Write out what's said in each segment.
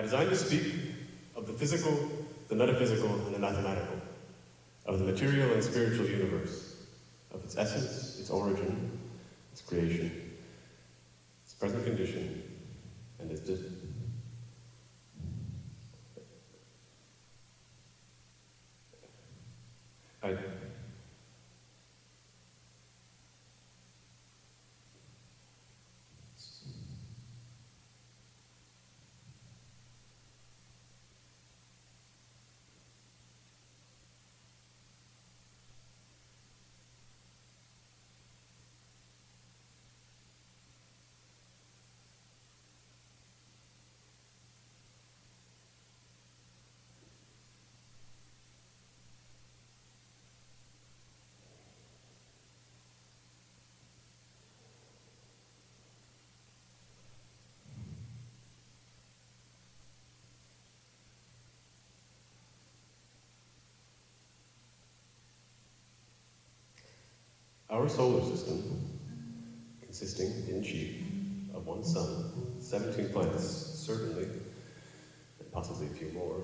designed to speak of the physical, the metaphysical, and the mathematical, of the material and spiritual universe, of its essence, its origin, its creation, its present condition, and its distance. Our solar system, consisting in chief of one sun, 17 planets, certainly, and possibly a few more,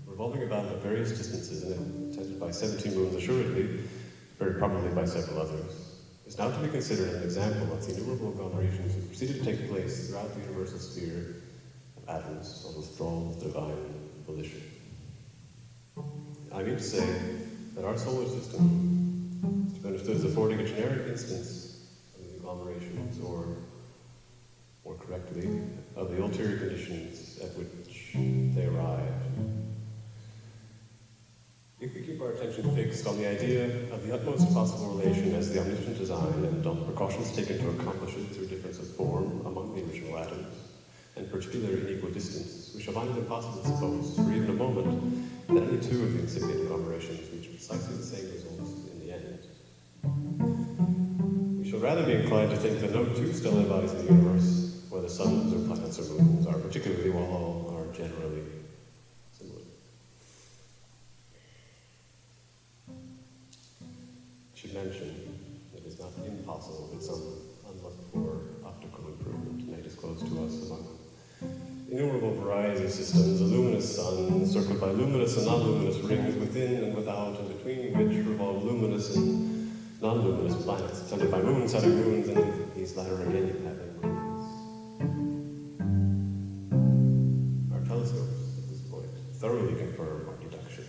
revolving about at various distances and attended by 17 moons assuredly, very probably by several others, is now to be considered an example of the innumerable agglomerations that proceeded to take place throughout the universal sphere of atoms on withdrawal of divine volition. I mean to say that our solar system to be understood as affording a generic instance of the agglomerations, or more correctly, of the ulterior conditions at which they arrive. If we keep our attention fixed on the idea of the utmost possible relation as the omniscient design and on the precautions taken to accomplish it through difference of form among the original atoms, and particular in equal distance, we shall find it impossible to suppose, for even a moment, that any two of the incipient agglomerations reach precisely the same results in the end. We shall rather be inclined to think that no two stellar bodies in the universe, whether suns or planets or moons, are particularly, while all are generally similar. I should mention that it is not impossible that some unlooked-for optical improvement may disclose to us among innumerable varieties of systems, a luminous sun circled by luminous and non-luminous rings within and without, and between which revolve luminous and non-luminous planets, attended by moons having moons, and these latter again having moons. Our telescopes, at this point, thoroughly confirm our deductions.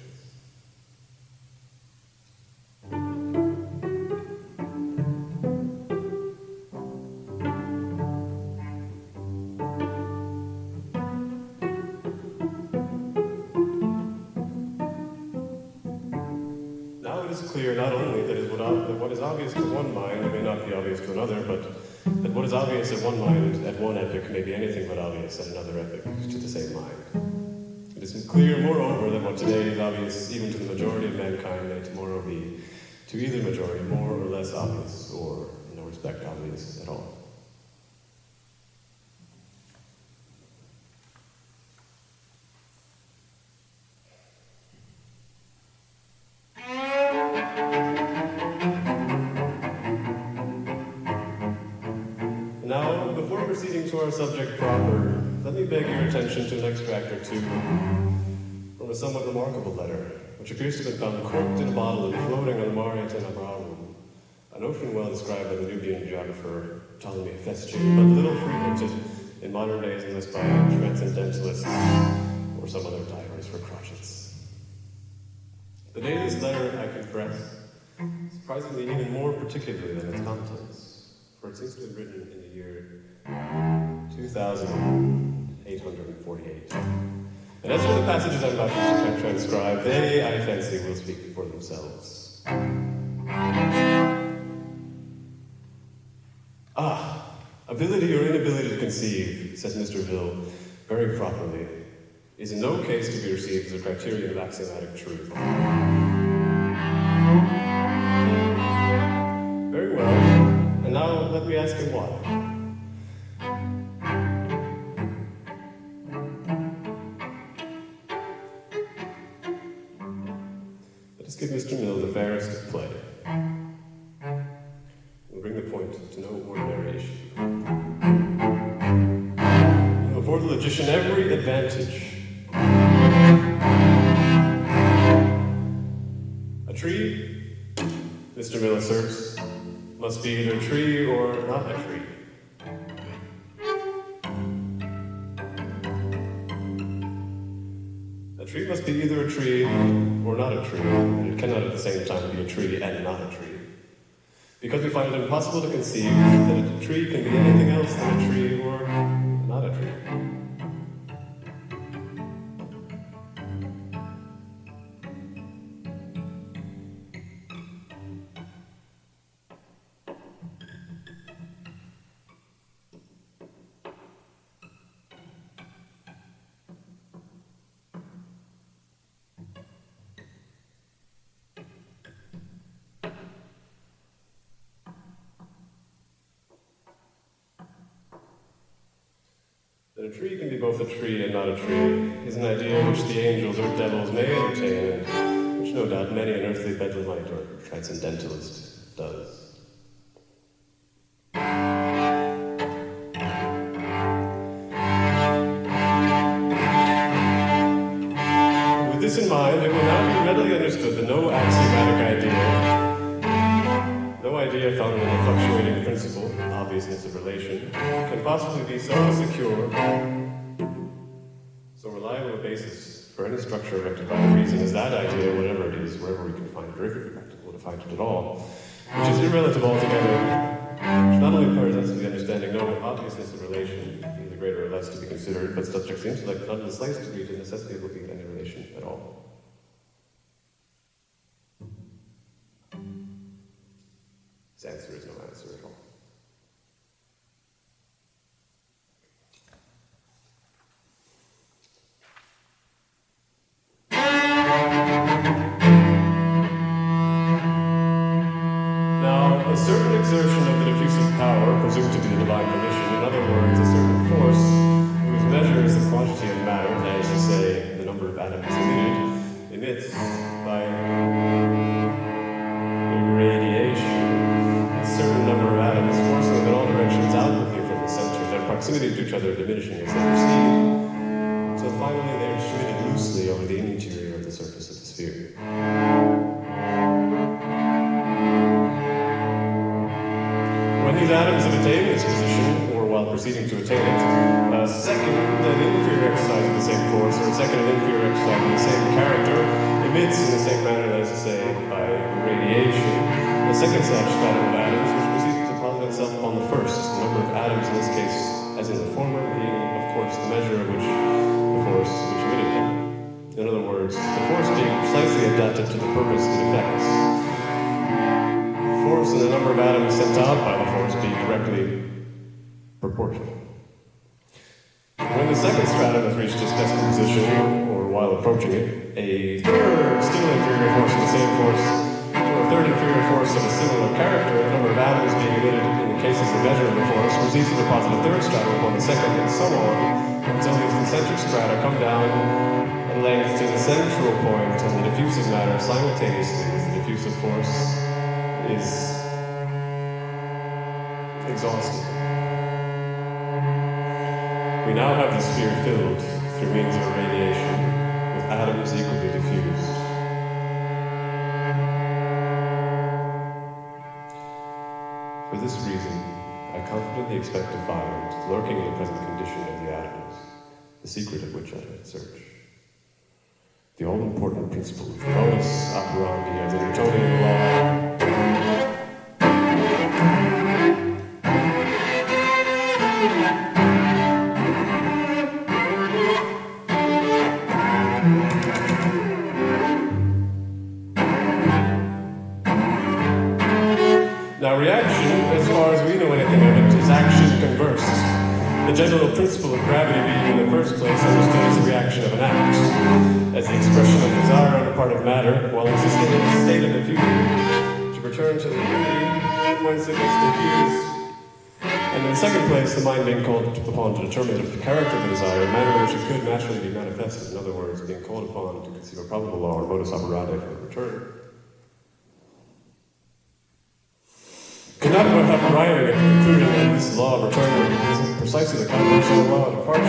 Clear not only that what is obvious to one mind may not be obvious to another, but that what is obvious at one mind at one epoch may be anything but obvious at another epoch to the same mind. It is clear, moreover, that what today is obvious even to the majority of mankind may tomorrow be to either majority more or less obvious, or in no respect obvious at all. Proceeding to our subject proper, let me beg your attention to an extract or two from a somewhat remarkable letter, which appears to have been found corked in a bottle and floating on Mariat and Abraham, an ocean well described by the Nubian geographer Ptolemy Festion, but little frequented in modern days unless by transcendentalists or some other divers for crotchets. The date of this letter, I confess, surprises me even more particularly than its contents, for it seems to have been written in the year 2848. And as for the passages I'm about to transcribe, they, I fancy, will speak for themselves. Ability or inability to conceive, says Mr. Hill, very properly, is in no case to be received as a criterion of axiomatic truth. Very well, and now let me ask him why. Give Mr. Mill the fairest of play. We'll bring the point to no ordinary issue. afford the logician every advantage. A tree, Mr. Mill asserts, must be either a tree or not a tree. A tree must be either a tree or not a tree, and it cannot at the same time be a tree and not a tree. Because we find it impossible to conceive that a tree can be anything else than a tree or not a tree. That a tree can be both a tree and not a tree is an idea which the angels or devils may entertain, and which no doubt many an earthly bedlamite or transcendentalist does. With this in mind, it will now be readily understood that no axiomatic idea found in a fluctuating principle, obviousness of relation, can possibly be so secure, so reliable a basis for any structure erected by reason as that idea, whatever it is, wherever we can find it, or if it be practical to find it at all, which is irrelative altogether, which not only presents to the understanding no obviousness of relation, either greater or less to be considered, but subjects the intellect not in the slightest degree to the necessity of looking at any relation at all. His answer is no answer at all. Now, a certain exertion of the diffusive power, presumed to be the divine volition, in other words, a certain force, whose measure is the quantity of matter, that is to say, the number of atoms emitted, emits by irradiation a certain number of atoms, forcing them in all directions outwardly from the center, their proximity to each other diminishing as they proceed, until finally they are distributed loosely over the interior of the surface of the sphere. When these atoms have attained this position, or while proceeding to attain it, a second and inferior exercise of the same force, or a second and inferior exercise of the same character, emits in the same manner, that is to say, by radiation, a second such atom of atoms which proceeds to deposit itself upon the first, the number of atoms in this case, as in the former, being, of course, the measure of which the force which emitted them. In other words, the force being precisely adapted to the purpose it effects. The force and the number of atoms sent out by the force being directly proportional. When the second stratum has reached its destined position, or while approaching it, a third, still inferior force of the same force, or a third inferior force of a similar character, the number of atoms being emitted in the cases of measure of the force, proceeds to deposit a third stratum upon the second, and so on, until these concentric strata come down at length to the central point, and the diffusive matter simultaneously with the diffusive force is exhausted. We now have the sphere filled, through means of irradiation, with atoms equally diffused. For this reason, I confidently expect to find, lurking in the present condition of the atoms, the secret of which I have searched. The all-important principle of the modus operandi of the Newtonian law. Now, reaction, as far as we know anything of it, is action conversed. The general principle of gravity being, in the first place, understood as a reaction of an act, as the expression of desire on the part of matter, while existing in a state of diffusion, to return to the unity whence it was diffused. And in the second place, the mind being called upon to determine the character of the desire, a manner in which it could naturally be manifested, in other words, being called upon to conceive a probable law or modus operandi for the return. could not have arriving at the conclusion that this law of return is precisely the converse of the law of departure.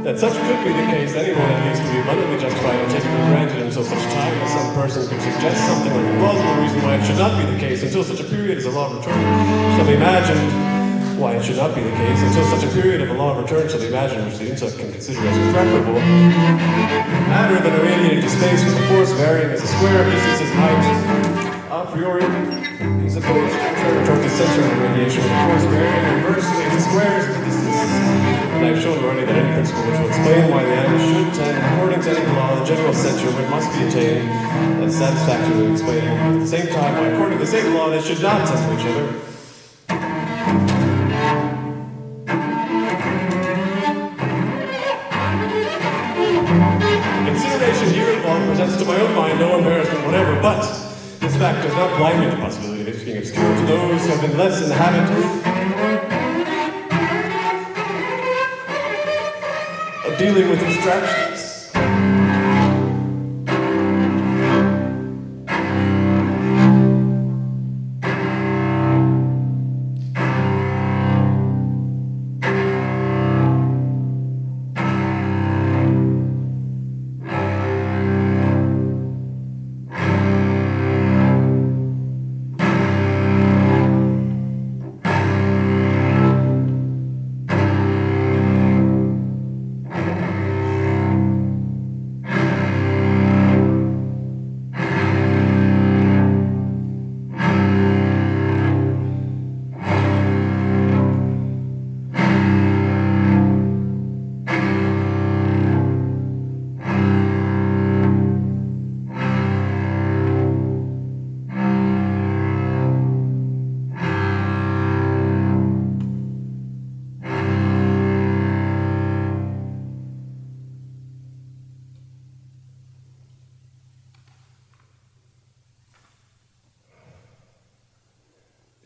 That such could be the case, anyone at least would be abundantly justified in taking for granted until such time as some person could suggest something like a plausible reason why it should not be the case, until such a period as a law of return shall be imagined. Why it should not be the case, until such a period of a law of return shall be imagined which the intellect can consider as preferable, matter than irradiated to space with a force varying as a square of distances in height, a priori, is opposed to return towards the center of radiation with a force varying inversely as the squares of the distances. And I've shown already that any principle which will explain why the animal should tend, according to any law, the general center which must be attained, and satisfactorily explaining at the same time why, according to the same law, they should not tend to each other. Consideration here involved presents to my own mind no embarrassment whatever, but this fact does not blind me to the possibility of its being obscure to those who have been less in the habit of dealing with abstractions.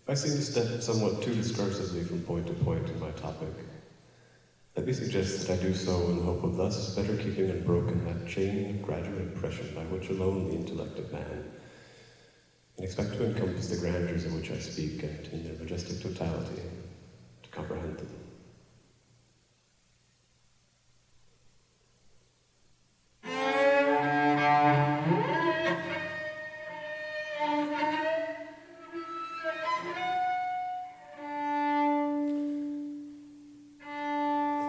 If I seem to step somewhat too discursively from point to point in my topic, let me suggest that I do so in the hope of thus better keeping unbroken that chain of gradual impression by which alone the intellect of man can expect to encompass the grandeurs of which I speak, and in their majestic totality, to comprehend them.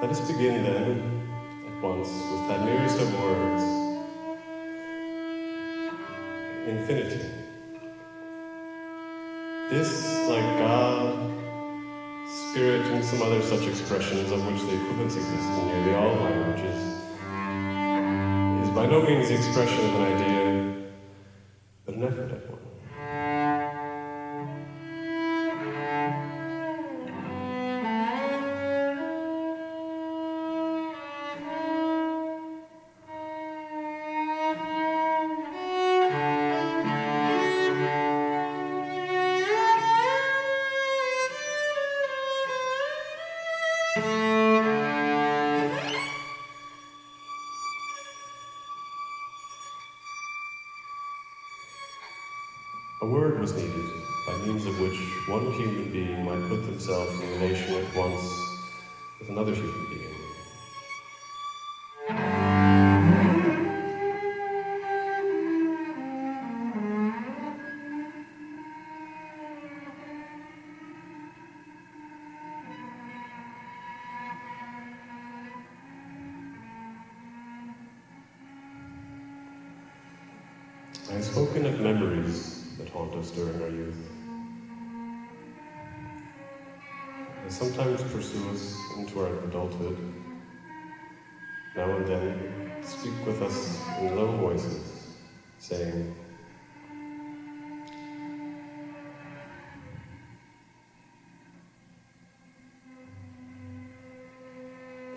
Let us begin then, at once, with that merest of words, infinity. This, like God, Spirit, and some other such expressions of which the equivalents exist in nearly all languages, is by no means the expression of an idea, but an effort at one. A word was needed, by means of which one human being might put themselves in relation at once with another human being. I have spoken of memories that haunt us during our youth. They sometimes pursue us into our adulthood. Now and then speak with us in low voices, saying,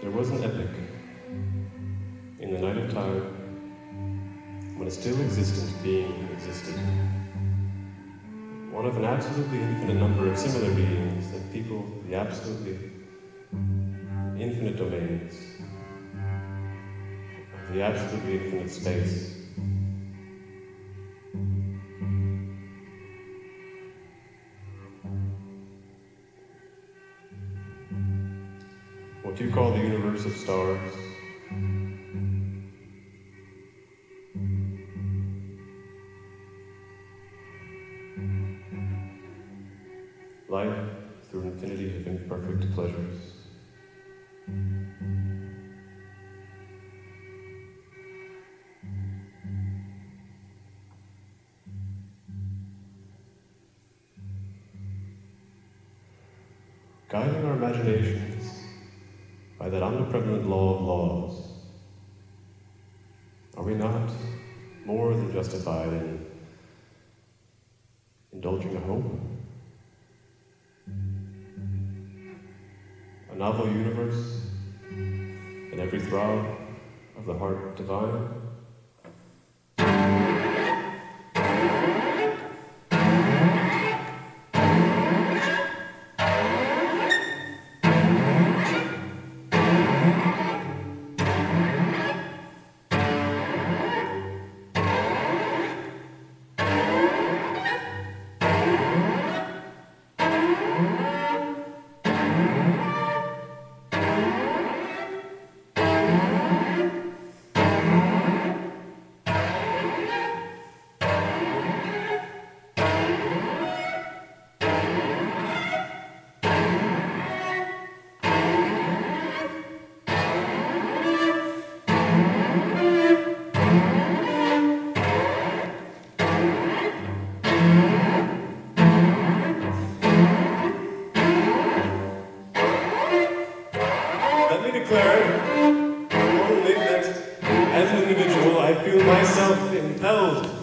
"There was an epoch in the night of time when a still existent being existed, one of an absolutely infinite number of similar beings that people the absolutely infinite domains of the absolutely infinite space. What you call the universe of stars, life through an infinity of imperfect pleasures. Guiding our imaginations by that omniprevalent law of laws, are we not more than justified in indulging a hope? A novel universe, in every throb of the heart divine? Only that, as an individual, I feel myself impelled